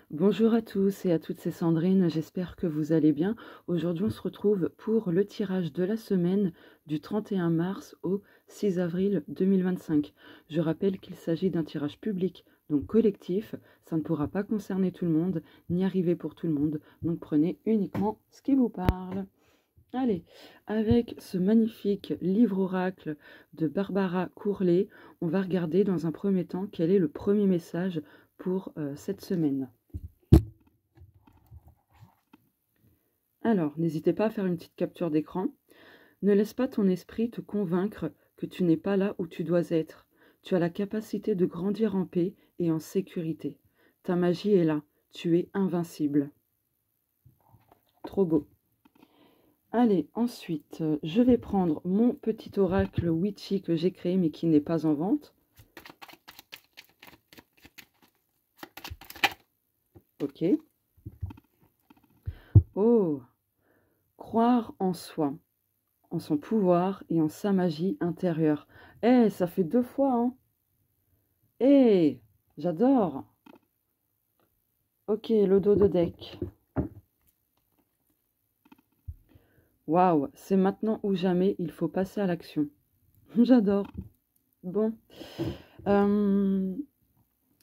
Bonjour à tous et à toutes, c'est Sandrine, j'espère que vous allez bien. Aujourd'hui, on se retrouve pour le tirage de la semaine du 31 mars au 6 avril 2025. Je rappelle qu'il s'agit d'un tirage public, donc collectif. Ça ne pourra pas concerner tout le monde, ni arriver pour tout le monde. Donc prenez uniquement ce qui vous parle. Allez, avec ce magnifique livre oracle de Barbara Courlet, on va regarder dans un premier temps quel est le premier message pour cette semaine. Alors, n'hésitez pas à faire une petite capture d'écran. Ne laisse pas ton esprit te convaincre que tu n'es pas là où tu dois être. Tu as la capacité de grandir en paix et en sécurité. Ta magie est là. Tu es invincible. Trop beau. Allez, ensuite, je vais prendre mon petit oracle Witchy que j'ai créé mais qui n'est pas en vente. Ok. Oh, croire en soi, en son pouvoir et en sa magie intérieure. Eh, ça fait 2 fois, hein. Eh, j'adore. Ok, le dos de deck. Waouh, c'est maintenant ou jamais, il faut passer à l'action. J'adore. Bon.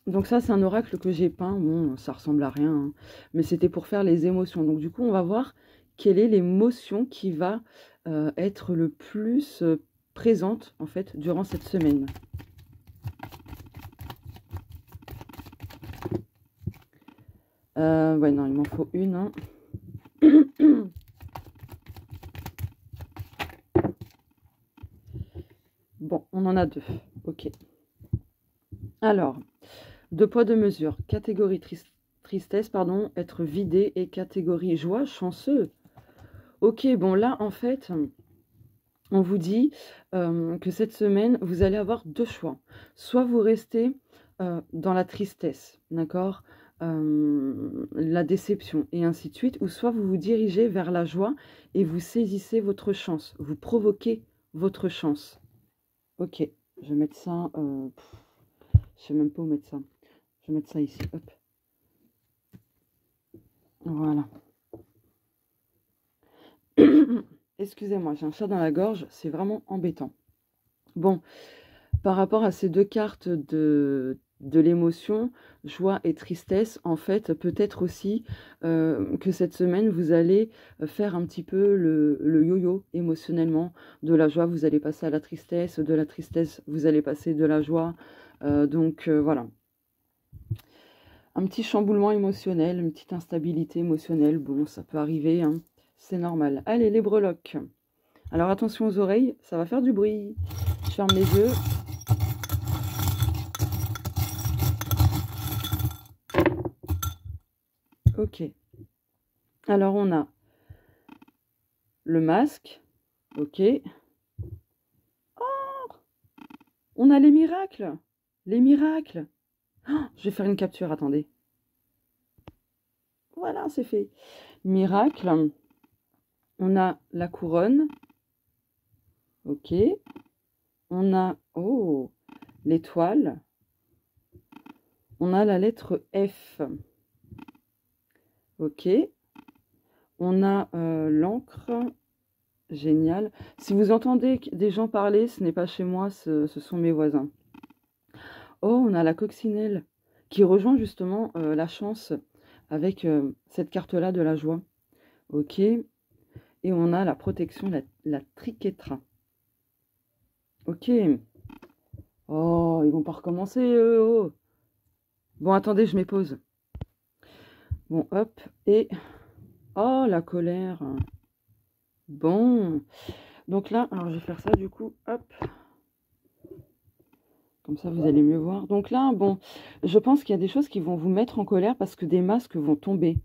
Donc ça, c'est un oracle que j'ai peint. Bon, ça ressemble à rien, hein, mais c'était pour faire les émotions. Donc du coup, on va voir quelle est l'émotion qui va être le plus présente, en fait, durant cette semaine. Ouais, non, il m'en faut une, hein. Bon, on en a 2. Ok. Alors, 2 poids, 2 mesures. Catégorie tristesse, pardon, être vidé, et catégorie joie, chanceux. Ok, bon là, en fait, on vous dit que cette semaine, vous allez avoir 2 choix. Soit vous restez dans la tristesse, d'accord, la déception, et ainsi de suite, ou soit vous vous dirigez vers la joie et vous saisissez votre chance, vous provoquez votre chance. Ok, je vais mettre ça, je sais même pas où mettre ça. Je vais mettre ça ici, hop. Voilà. Excusez-moi, j'ai un chat dans la gorge, c'est vraiment embêtant. Bon, par rapport à ces 2 cartes de l'émotion, joie et tristesse, en fait, peut-être aussi que cette semaine, vous allez faire un petit peu le yo-yo émotionnellement. De la joie, vous allez passer à la tristesse, de la tristesse, vous allez passer de la joie. Donc, voilà. Un petit chamboulement émotionnel, une petite instabilité émotionnelle, bon, ça peut arriver, hein, c'est normal. Allez, les breloques. Alors, attention aux oreilles, ça va faire du bruit. Je ferme les yeux. Ok. Alors, on a le masque. Ok. Oh, on a les miracles. Les miracles. Oh, je vais faire une capture, attendez. Voilà, c'est fait. Miracle. On a la couronne. Ok. On a, oh, l'étoile. On a la lettre F. Ok. On a l'encre. Génial. Si vous entendez des gens parler, ce n'est pas chez moi, ce sont mes voisins. Oh, on a la coccinelle qui rejoint justement la chance avec cette carte-là de la joie. Ok. Et on a la protection, la triquetra. Ok. Oh, ils vont pas recommencer. Oh. Bon, attendez, je m'épose. Bon, hop. Et... oh, la colère. Bon. Donc là, alors je vais faire ça du coup. Hop. Comme ça, vous allez mieux voir. Donc là, bon, je pense qu'il y a des choses qui vont vous mettre en colère parce que des masques vont tomber.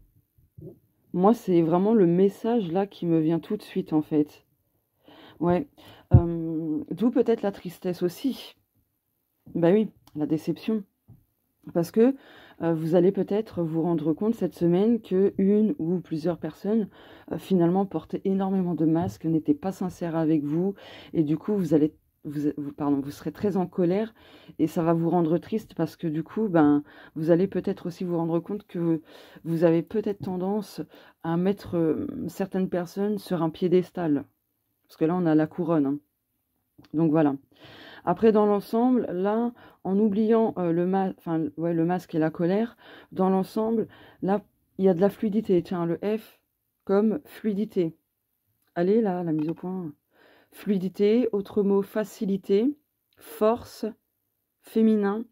Moi, c'est vraiment le message là qui me vient tout de suite, en fait. Ouais. D'où peut-être la tristesse aussi. Bah oui, la déception. Parce que vous allez peut-être vous rendre compte cette semaine que une ou plusieurs personnes finalement portaient énormément de masques, n'étaient pas sincères avec vous. Et du coup, vous allez vous serez très en colère et ça va vous rendre triste parce que du coup, ben, vous allez peut-être aussi vous rendre compte que vous avez peut-être tendance à mettre certaines personnes sur un piédestal. Parce que là, on a la couronne, hein. Donc voilà. Après, dans l'ensemble, là, en oubliant le masque et la colère, dans l'ensemble, là, il y a de la fluidité. Tiens, le F comme fluidité. Allez, là, la mise au point. Fluidité, autre mot, facilité, force, féminin.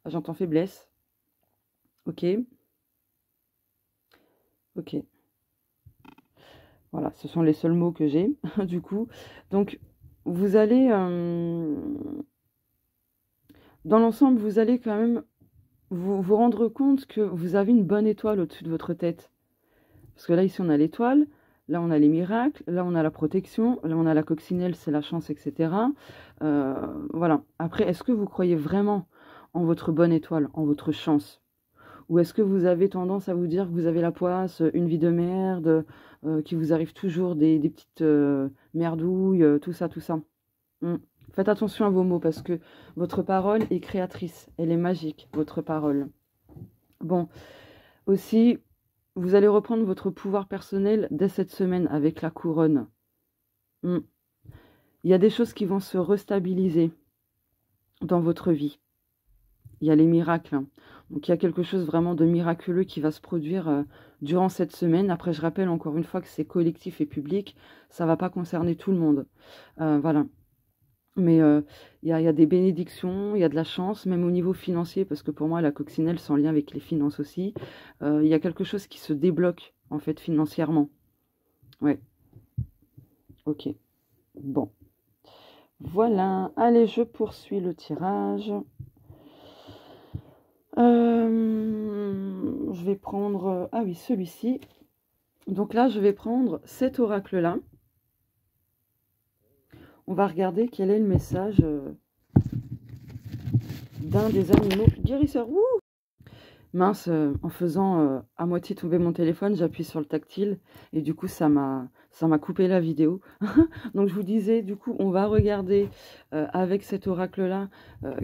Ah, j'entends faiblesse. Ok. Ok. Voilà, ce sont les seuls mots que j'ai, du coup. Donc, vous allez... dans l'ensemble, vous allez quand même vous rendre compte que vous avez une bonne étoile au-dessus de votre tête. Parce que là, ici, on a l'étoile. Là, on a les miracles. Là, on a la protection. Là, on a la coccinelle, c'est la chance, etc. Voilà. Après, est-ce que vous croyez vraiment en votre bonne étoile, en votre chance? Ou est-ce que vous avez tendance à vous dire que vous avez la poisse, une vie de merde, qu'il vous arrive toujours des petites merdouilles, tout ça, tout ça. Faites attention à vos mots parce que votre parole est créatrice. Elle est magique, votre parole. Bon, aussi, vous allez reprendre votre pouvoir personnel dès cette semaine avec la couronne. Il y a des choses qui vont se restabiliser dans votre vie. Il y a les miracles. Donc il y a quelque chose vraiment de miraculeux qui va se produire durant cette semaine. Après, je rappelle encore une fois que c'est collectif et public. Ça ne va pas concerner tout le monde. Voilà. Mais il y a des bénédictions, il y a de la chance, même au niveau financier, parce que pour moi, la coccinelle, c'est en lien avec les finances aussi. Il y a quelque chose qui se débloque, en fait, financièrement. Ouais. Ok. Bon. Voilà. Allez, je poursuis le tirage. Je vais prendre... ah oui, celui-ci. Donc là, je vais prendre cet oracle-là. On va regarder quel est le message d'un des animaux guérisseurs. Wouh! Mince, en faisant à moitié tomber mon téléphone, j'appuie sur le tactile et du coup, ça m'a coupé la vidéo. Donc, je vous disais, du coup, on va regarder avec cet oracle-là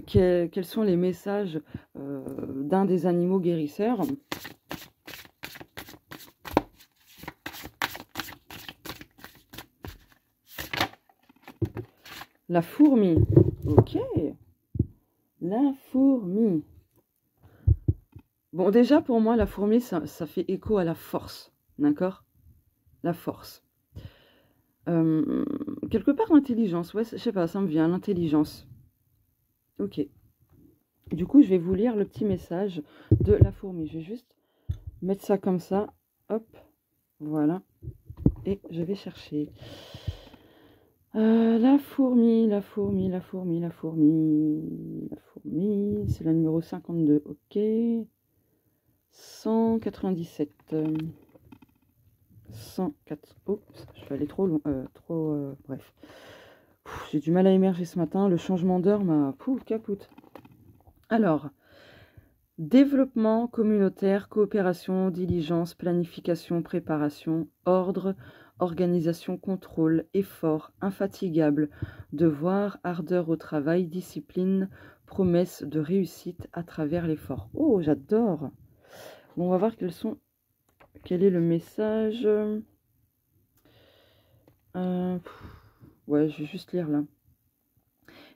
quels sont les messages d'un des animaux guérisseurs. La fourmi. Ok. La fourmi. Bon, déjà, pour moi, la fourmi, ça fait écho à la force. D'accord? La force. Quelque part, l'intelligence. Ouais, je sais pas, ça me vient, l'intelligence. Ok. Du coup, je vais vous lire le petit message de la fourmi. Je vais juste mettre ça comme ça. Hop. Voilà. Et je vais chercher. La fourmi, la fourmi, la fourmi, la fourmi. La fourmi, c'est la numéro 52. Ok. 197. 104. Oups, je vais aller trop loin. Bref. J'ai du mal à émerger ce matin. Le changement d'heure m'a... capoute. Alors, développement communautaire, coopération, diligence, planification, préparation, ordre, organisation, contrôle, effort, infatigable, devoir, ardeur au travail, discipline, promesse de réussite à travers l'effort. Oh, j'adore! Bon, on va voir quel est le message. Ouais, je vais juste lire là.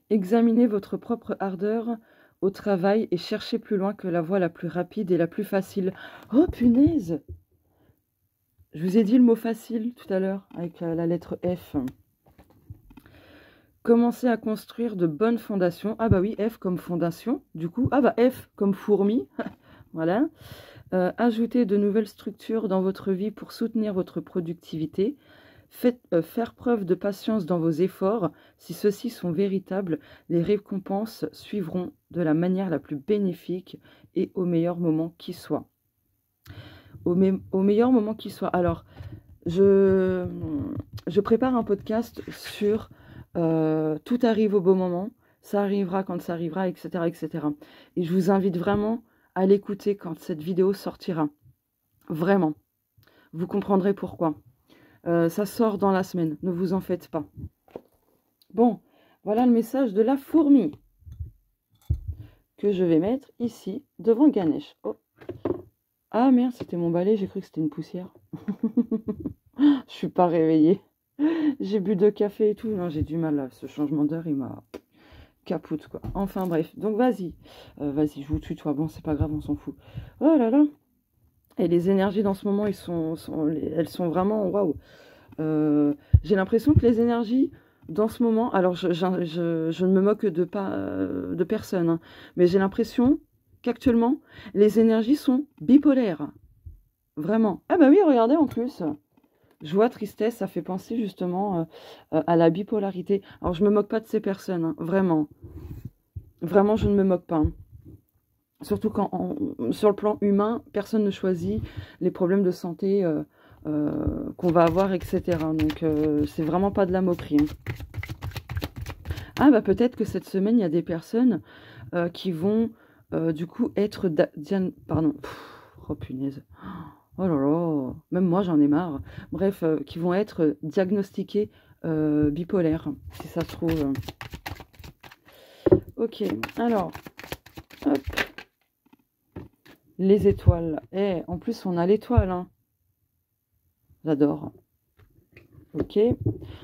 Examinez votre propre ardeur au travail et cherchez plus loin que la voie la plus rapide et la plus facile. Oh, punaise! Je vous ai dit le mot facile tout à l'heure avec la lettre F. Commencez à construire de bonnes fondations. Ah bah oui, F comme fondation. Du coup, ah bah F comme fourmi. Voilà. Ajoutez de nouvelles structures dans votre vie pour soutenir votre productivité. Faire preuve de patience dans vos efforts. Si ceux-ci sont véritables, les récompenses suivront de la manière la plus bénéfique et au meilleur moment qui soit. Au meilleur moment qui soit. Alors, je prépare un podcast sur tout arrive au bon moment, ça arrivera quand ça arrivera, etc., etc. Et je vous invite vraiment à l'écouter quand cette vidéo sortira. Vraiment. Vous comprendrez pourquoi. Ça sort dans la semaine, ne vous en faites pas. Bon, voilà le message de la fourmi que je vais mettre ici, devant Ganesh. Oh. Ah merde, c'était mon balai, j'ai cru que c'était une poussière. Je suis pas réveillée. J'ai bu 2 cafés et tout. Non, j'ai du mal là. Ce changement d'heure, il m'a capoute quoi. Enfin bref, donc vas-y. Vas-y, je vous tutoie. Bon, c'est pas grave, on s'en fout. Oh là là. Et les énergies dans ce moment, elles sont vraiment waouh. J'ai l'impression que les énergies dans ce moment, alors je ne me moque de personne, hein, mais j'ai l'impression qu'actuellement, les énergies sont bipolaires. Vraiment. Ah bah oui, regardez en plus. Joie, tristesse, ça fait penser justement à la bipolarité. Alors, je me moque pas de ces personnes, hein, vraiment. Vraiment, je ne me moque pas. Hein. Surtout quand, sur le plan humain, personne ne choisit les problèmes de santé qu'on va avoir, etc. Donc, c'est vraiment pas de la moquerie. Hein. Ah, bah peut-être que cette semaine, il y a des personnes qui vont, du coup, être... Pardon. Oh, punaise. Oh là là, même moi j'en ai marre. Bref, qui vont être diagnostiqués bipolaires, si ça se trouve. Ok, alors, hop, les étoiles. Eh, en plus on a l'étoile, hein. J'adore. Ok,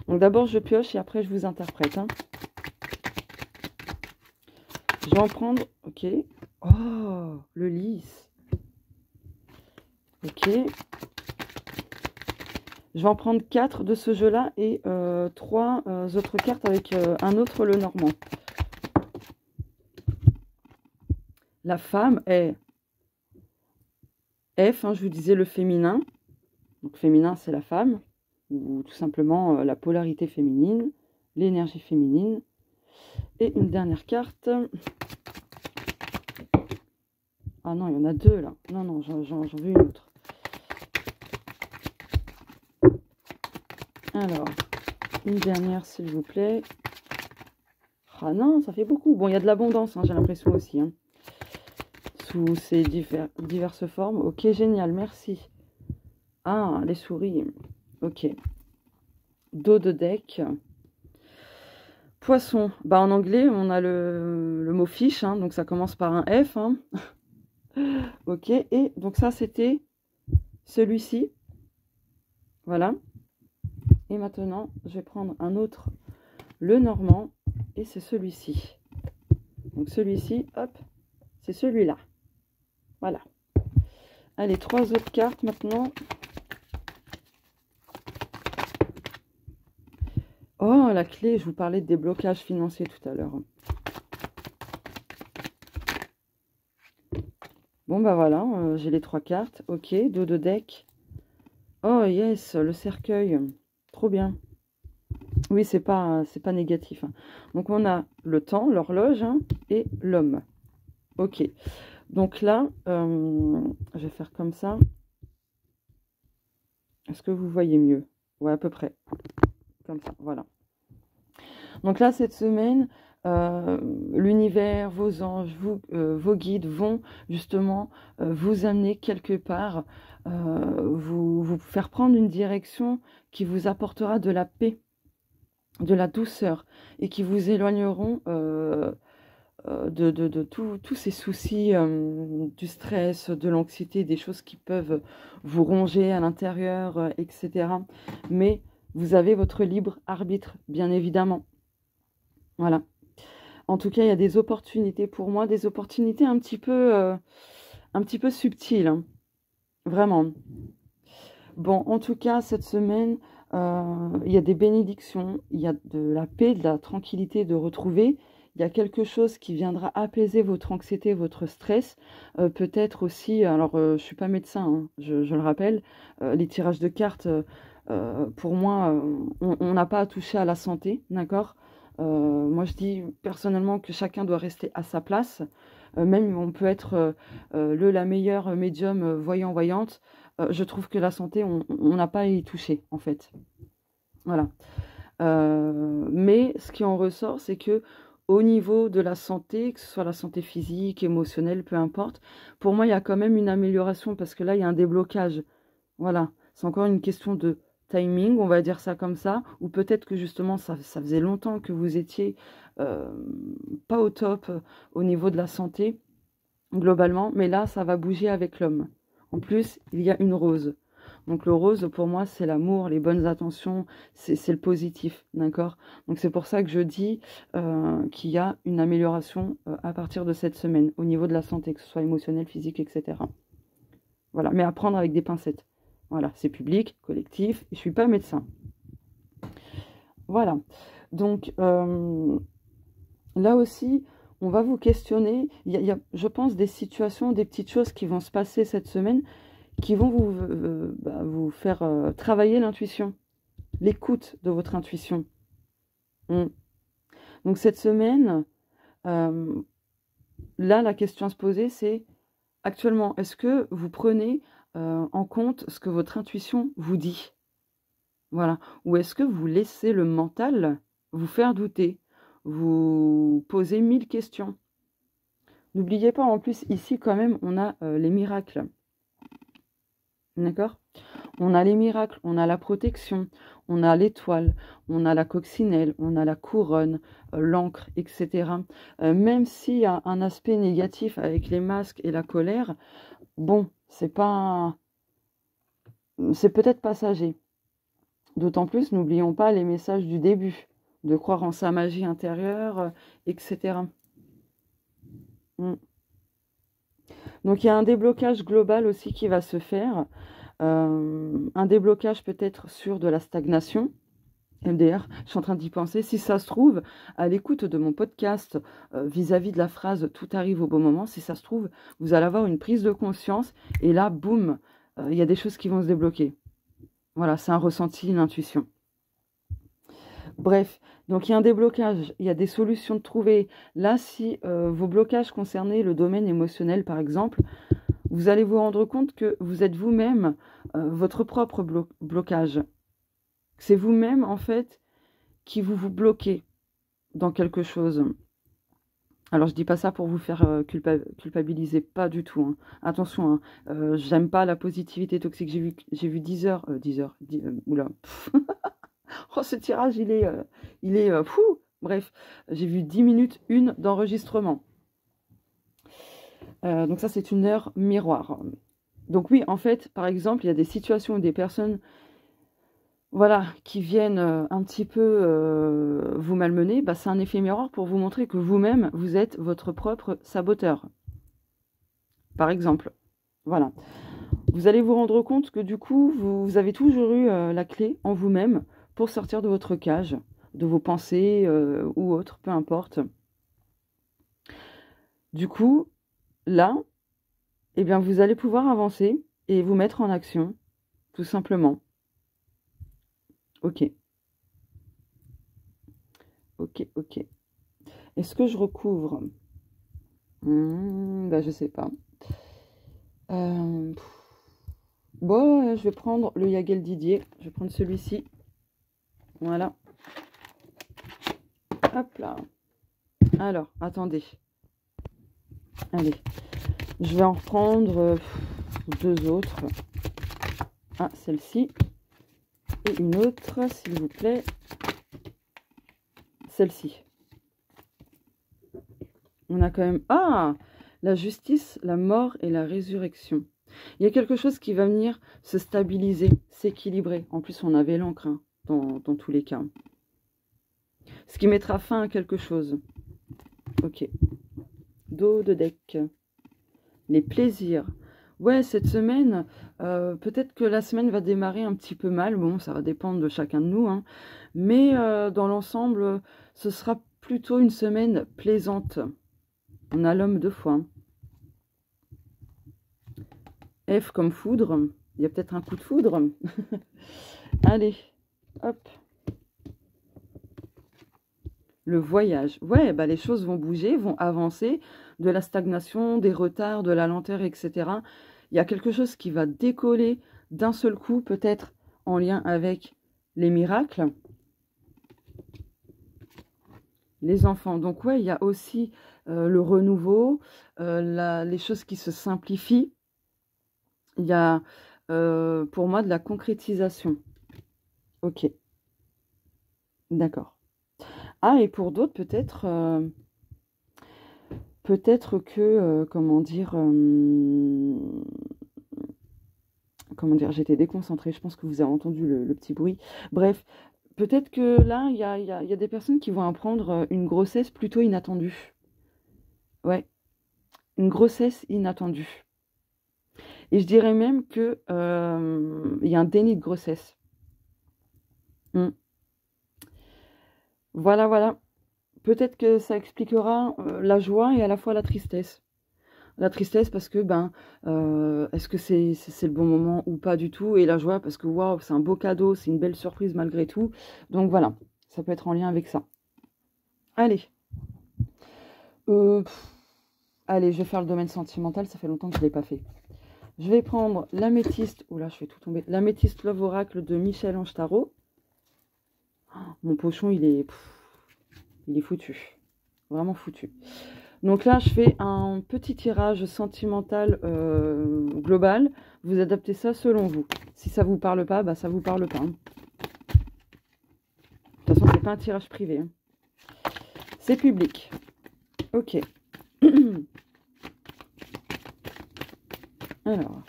donc d'abord je pioche et après je vous interprète. Hein. Je vais en prendre, ok. Oh, le lys. Ok. Je vais en prendre 4 de ce jeu-là et 3 autres cartes avec un autre le normand. La femme est F, hein, je vous disais le féminin. Donc féminin, c'est la femme, ou tout simplement la polarité féminine, l'énergie féminine. Et une dernière carte. Ah non, il y en a 2 là. Non, non, j'en veux une autre. Alors, une dernière s'il vous plaît. Ah non, ça fait beaucoup. Bon, il y a de l'abondance, hein, j'ai l'impression aussi. Hein. Sous ces diverses formes. Ok, génial, merci. Ah, les souris. Ok. Dos de deck. Poisson. Bah, en anglais, on a le mot fish, hein, donc ça commence par un F. Hein. Ok, et donc ça, c'était celui-ci. Voilà. Et maintenant, je vais prendre un autre, le normand, et c'est celui-ci. Donc celui-ci, hop, c'est celui-là. Voilà. Allez, 3 autres cartes maintenant. Oh, la clé, je vous parlais de déblocage financier tout à l'heure. Bon, bah voilà, j'ai les 3 cartes. Ok, dos de deck. Oh, yes, le cercueil. Trop bien. Oui, c'est pas négatif. Hein. Donc, on a le temps, l'horloge, hein, et l'homme. Ok. Donc là, je vais faire comme ça. Est-ce que vous voyez mieux? Ouais, à peu près. Comme ça, voilà. Donc là, cette semaine, l'univers, vos anges, vos guides vont justement vous amener quelque part, vous faire prendre une direction qui vous apportera de la paix, de la douceur, et qui vous éloigneront de tous ces soucis, du stress, de l'anxiété, des choses qui peuvent vous ronger à l'intérieur, etc. Mais vous avez votre libre arbitre, bien évidemment. Voilà. En tout cas, il y a des opportunités pour moi, des opportunités un petit peu subtiles. Hein. Vraiment. Bon, en tout cas, cette semaine, il y a des bénédictions, il y a de la paix, de la tranquillité de retrouver. Il y a quelque chose qui viendra apaiser votre anxiété, votre stress. Peut-être aussi, alors je ne suis pas médecin, hein, je le rappelle, les tirages de cartes, pour moi, on n'a pas à toucher à la santé, d'accord? Moi, je dis personnellement que chacun doit rester à sa place. Même on peut être la meilleure médium voyante. Je trouve que la santé, on n'a pas à y toucher, en fait. Voilà. Mais ce qui en ressort, c'est que au niveau de la santé, que ce soit la santé physique, émotionnelle, peu importe, pour moi, il y a quand même une amélioration parce que là, il y a un déblocage. Voilà. C'est encore une question de timing, on va dire ça comme ça, ou peut-être que justement ça faisait longtemps que vous étiez pas au top au niveau de la santé, globalement, mais là, ça va bouger avec l'homme. En plus, il y a une rose. Donc le rose, pour moi, c'est l'amour, les bonnes attentions, c'est le positif, d'accord? Donc c'est pour ça que je dis qu'il y a une amélioration à partir de cette semaine, au niveau de la santé, que ce soit émotionnelle, physique, etc. Voilà, mais à prendre avec des pincettes. Voilà, c'est public, collectif, et je ne suis pas médecin. Voilà, donc là aussi, on va vous questionner. Il y a, je pense, des situations, des petites choses qui vont se passer cette semaine qui vont vous faire travailler l'intuition, l'écoute de votre intuition. Donc cette semaine, là, la question à se poser, c'est actuellement, est-ce que vous prenez en compte ce que votre intuition vous dit? Voilà. Ou est-ce que vous laissez le mental vous faire douter, vous poser 1000 questions? N'oubliez pas, en plus, ici, quand même, on a les miracles. D'accord? On a les miracles, on a la protection, on a l'étoile, on a la coccinelle, on a la couronne, l'encre, etc. Même s'il y a un aspect négatif avec les masques et la colère, bon, c'est peut-être passager. D'autant plus, n'oublions pas les messages du début, de croire en sa magie intérieure, etc. Donc il y a un déblocage global aussi qui va se faire. Un déblocage peut-être sur de la stagnation. MDR, je suis en train d'y penser. Si ça se trouve, à l'écoute de mon podcast vis-à-vis de la phrase « tout arrive au bon moment », si ça se trouve, vous allez avoir une prise de conscience et là, boum, il y a des choses qui vont se débloquer. Voilà, c'est un ressenti, une intuition. Bref, donc il y a un déblocage, il y a des solutions de trouver. Là, si vos blocages concernaient le domaine émotionnel, par exemple, vous allez vous rendre compte que vous êtes vous-même votre propre blocage. C'est vous-même, en fait, qui vous bloquez dans quelque chose. Alors, je dis pas ça pour vous faire culpabiliser, pas du tout. Hein. Attention, hein, j'aime pas la positivité toxique. J'ai vu 10 heures, oula. Oh, ce tirage, il est fou. Bref, j'ai vu 10 minutes, une d'enregistrement. Donc ça, c'est une heure miroir. Donc oui, en fait, par exemple, il y a des situations où des personnes voilà, qui viennent un petit peu vous malmener, bah, c'est un effet miroir pour vous montrer que vous-même, vous êtes votre propre saboteur. Par exemple. Voilà. Vous allez vous rendre compte que du coup, vous avez toujours eu la clé en vous-même pour sortir de votre cage, de vos pensées ou autres, peu importe. Du coup, là, eh bien, vous allez pouvoir avancer et vous mettre en action, tout simplement. Ok. Ok, ok. Est-ce que je recouvre bah, je sais pas. Bon, je vais prendre le Yagel Didier. Je vais prendre celui-ci. Voilà. Hop là. Alors, attendez. Allez. Je vais en reprendre deux autres. Ah, celle-ci. Et une autre, s'il vous plaît. Celle-ci. On a quand même... Ah! La justice, la mort et la résurrection. Il y a quelque chose qui va venir se stabiliser, s'équilibrer. En plus, on avait l'encre hein, dans tous les cas. Ce qui mettra fin à quelque chose. Ok. Dos de deck. Les plaisirs. Ouais, cette semaine, peut-être que la semaine va démarrer un petit peu mal. Bon, ça va dépendre de chacun de nous. Hein. Mais dans l'ensemble, ce sera plutôt une semaine plaisante. On a l'homme deux fois. F comme foudre. Il y a peut-être un coup de foudre. Allez, hop. Le voyage. Ouais, bah les choses vont bouger, vont avancer. De la stagnation, des retards, de la lenteur, etc. Il y a quelque chose qui va décoller d'un seul coup, peut-être en lien avec les miracles. Les enfants. Donc ouais, il y a aussi le renouveau, les choses qui se simplifient. Il y a pour moi de la concrétisation. Ok, d'accord. Ah, et pour d'autres, peut-être que, comment dire, j'étais déconcentrée, je pense que vous avez entendu le petit bruit. Bref, peut-être que là, il y a des personnes qui vont apprendre une grossesse plutôt inattendue. Ouais, une grossesse inattendue. Et je dirais même que il y a un déni de grossesse. Hmm. Voilà, voilà. Peut-être que ça expliquera la joie et à la fois la tristesse. La tristesse parce que, est-ce que c'est le bon moment ou pas du tout? Et la joie parce que, waouh, c'est un beau cadeau, c'est une belle surprise malgré tout. Donc voilà, ça peut être en lien avec ça. Allez, pff, allez, je vais faire le domaine sentimental, ça fait longtemps que je ne l'ai pas fait. Je vais prendre l'améthyste, oula, je fais tout tomber, l'améthyste Love Oracle de Michel-Ange Tarot. Mon pochon, il est foutu, vraiment foutu. Donc là, je fais un petit tirage sentimental global. Vous adaptez ça selon vous. Si ça vous parle pas, bah ça vous parle pas. Hein. De toute façon, c'est pas un tirage privé. Hein. C'est public. Ok. Alors.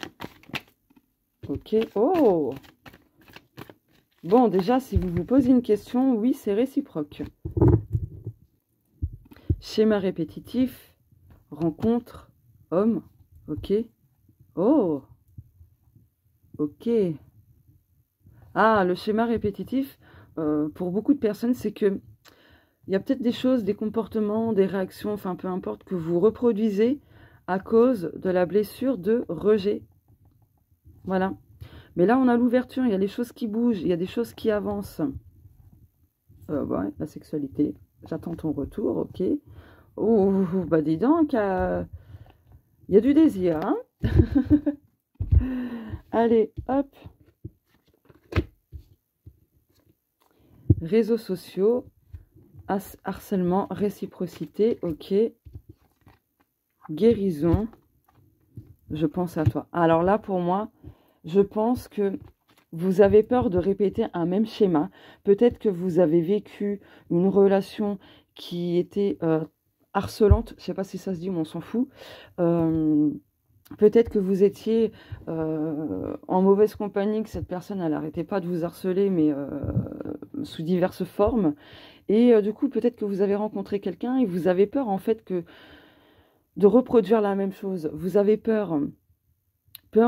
Ok. Oh. Bon, déjà, si vous vous posez une question, oui, c'est réciproque. Schéma répétitif. Rencontre. Homme. Ok. Oh. Ok. Ah, le schéma répétitif, pour beaucoup de personnes, c'est que il y a peut-être des choses, des comportements, des réactions, enfin peu importe, que vous reproduisez à cause de la blessure de rejet. Voilà. Mais là, on a l'ouverture, il y a des choses qui bougent, il y a des choses qui avancent. Ouais, la sexualité, j'attends ton retour, ok. Oh, bah dis donc, il y a du désir, hein. Allez, hop. Réseaux sociaux, harcèlement, réciprocité, ok. Guérison, je pense à toi. Alors là, pour moi, je pense que vous avez peur de répéter un même schéma. Peut-être que vous avez vécu une relation qui était harcelante. Je ne sais pas si ça se dit, mais on s'en fout. Peut-être que vous étiez en mauvaise compagnie, que cette personne, elle n'arrêtait pas de vous harceler, mais sous diverses formes. Et du coup, peut-être que vous avez rencontré quelqu'un et vous avez peur, en fait, de reproduire la même chose. Vous avez peur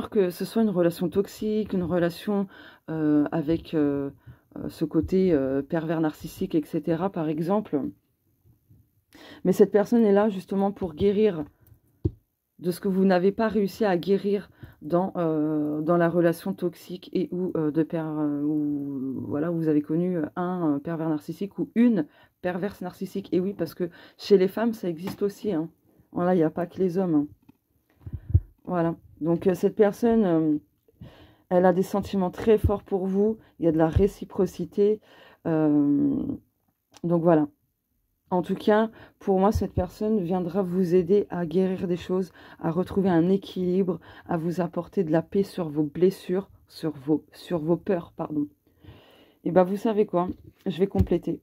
que ce soit une relation toxique, une relation avec ce côté pervers narcissique, etc., par exemple. Mais cette personne est là justement pour guérir de ce que vous n'avez pas réussi à guérir dans la relation toxique et où voilà, vous avez connu un pervers narcissique ou une perverse narcissique. Et oui, parce que chez les femmes, ça existe aussi. Hein. Voilà, il n'y a pas que les hommes. Hein. Voilà. Donc cette personne, elle a des sentiments très forts pour vous. Il y a de la réciprocité. Euh, donc voilà. En tout cas, pour moi, cette personne viendra vous aider à guérir des choses, à retrouver un équilibre, à vous apporter de la paix sur vos blessures, sur vos peurs, pardon. Et bien, vous savez quoi? Je vais compléter.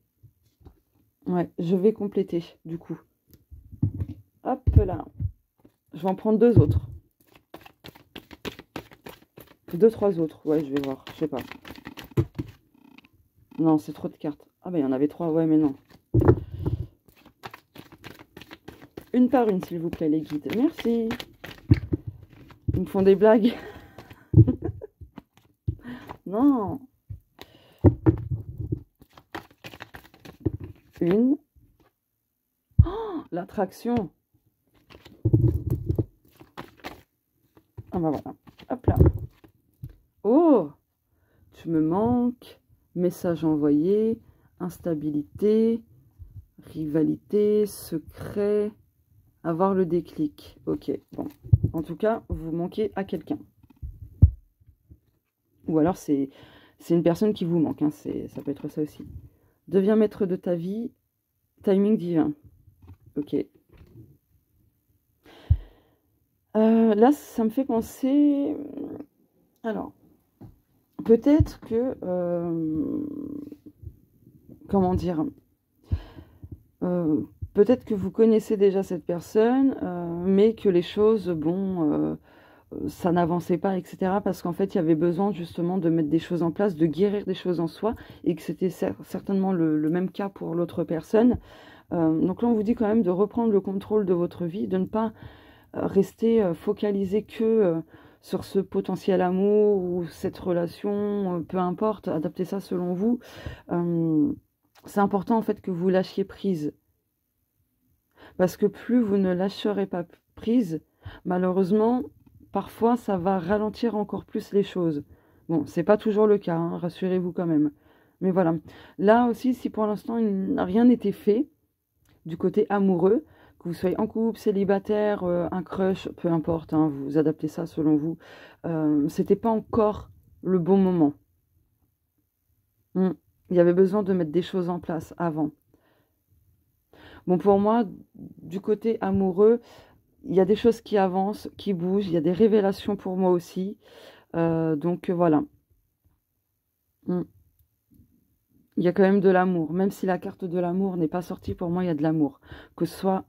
Ouais, je vais compléter, du coup. Hop là. Je vais en prendre deux autres. Deux, trois autres. Ouais, je vais voir. Je sais pas. Non, c'est trop de cartes. Ah ben, il y en avait trois. Ouais, mais non. Une par une, s'il vous plaît, les guides. Merci. Ils me font des blagues. Non. Une. Oh, l'attraction. Ah ben voilà. Hop là. Oh, tu me manques. Message envoyé. Instabilité. Rivalité. Secret. Avoir le déclic. Ok, bon. En tout cas, vous manquez à quelqu'un. Ou alors c'est une personne qui vous manque. Hein. Ça peut être ça aussi. Deviens maître de ta vie. Timing divin. Ok. Là, ça me fait penser... Alors, peut-être que, comment dire, peut-être que vous connaissez déjà cette personne, mais que les choses, bon, ça n'avançait pas, etc. Parce qu'en fait, il y avait besoin justement de mettre des choses en place, de guérir des choses en soi, et que c'était certainement le même cas pour l'autre personne. Donc là, on vous dit quand même de reprendre le contrôle de votre vie, de ne pas rester focalisé que sur ce potentiel amour ou cette relation, peu importe, adaptez ça selon vous. C'est important en fait que vous lâchiez prise. Parce que plus vous ne lâcherez pas prise, malheureusement, parfois ça va ralentir encore plus les choses. Bon, c'est pas toujours le cas, hein, rassurez-vous quand même. Mais voilà. Là aussi, si pour l'instant rien n'était fait du côté amoureux, que vous soyez en couple, célibataire, un crush, peu importe, hein, vous adaptez ça selon vous, c'était pas encore le bon moment. Il y avait besoin de mettre des choses en place avant. Bon, pour moi, du côté amoureux, il y a des choses qui avancent, qui bougent, il y a des révélations pour moi aussi. Donc voilà. Il y a quand même de l'amour. Même si la carte de l'amour n'est pas sortie, pour moi, il y a de l'amour. Que ce soit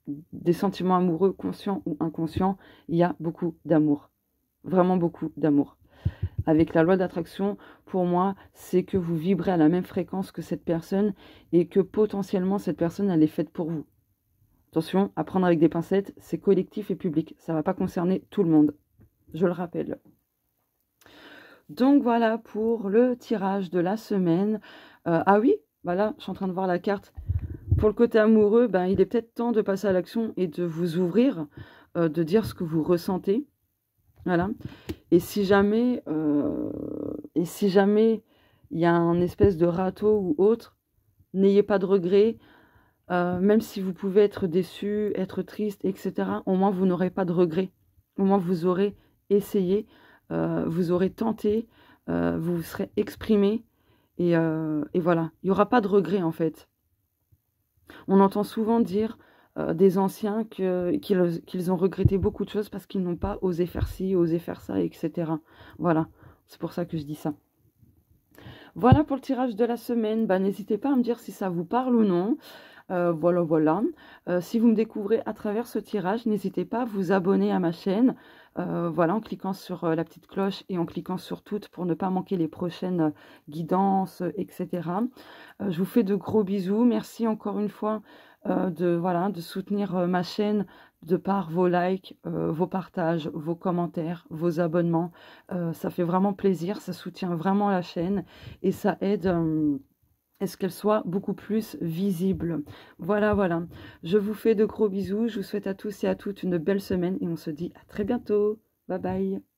des sentiments amoureux, conscients ou inconscients, il y a beaucoup d'amour. Vraiment beaucoup d'amour. Avec la loi d'attraction, pour moi, c'est que vous vibrez à la même fréquence que cette personne et que potentiellement, cette personne, elle est faite pour vous. Attention, à prendre avec des pincettes, c'est collectif et public. Ça ne va pas concerner tout le monde. Je le rappelle. Donc voilà pour le tirage de la semaine. Ah oui, voilà, je suis en train de voir la carte. Pour le côté amoureux, ben, il est peut-être temps de passer à l'action et de vous ouvrir, de dire ce que vous ressentez. Voilà. Et si jamais il y a un espèce de râteau ou autre, n'ayez pas de regrets. Même si vous pouvez être déçu, être triste, etc., au moins vous n'aurez pas de regrets. Au moins vous aurez essayé, vous aurez tenté, vous vous serez exprimé, et voilà. Il n'y aura pas de regrets en fait. On entend souvent dire des anciens qu'ils ont regretté beaucoup de choses parce qu'ils n'ont pas osé faire ci, osé faire ça, etc. Voilà, c'est pour ça que je dis ça. Voilà pour le tirage de la semaine. Bah, n'hésitez pas à me dire si ça vous parle ou non. Voilà. Si vous me découvrez à travers ce tirage, n'hésitez pas à vous abonner à ma chaîne. Voilà, en cliquant sur la petite cloche et en cliquant sur toutes pour ne pas manquer les prochaines guidances, etc. Je vous fais de gros bisous. Merci encore une fois de soutenir ma chaîne de par vos likes, vos partages, vos commentaires, vos abonnements. Ça fait vraiment plaisir, ça soutient vraiment la chaîne et ça aide à ce qu'elle soit beaucoup plus visible. Voilà. Je vous fais de gros bisous. Je vous souhaite à tous et à toutes une belle semaine et on se dit à très bientôt. Bye bye.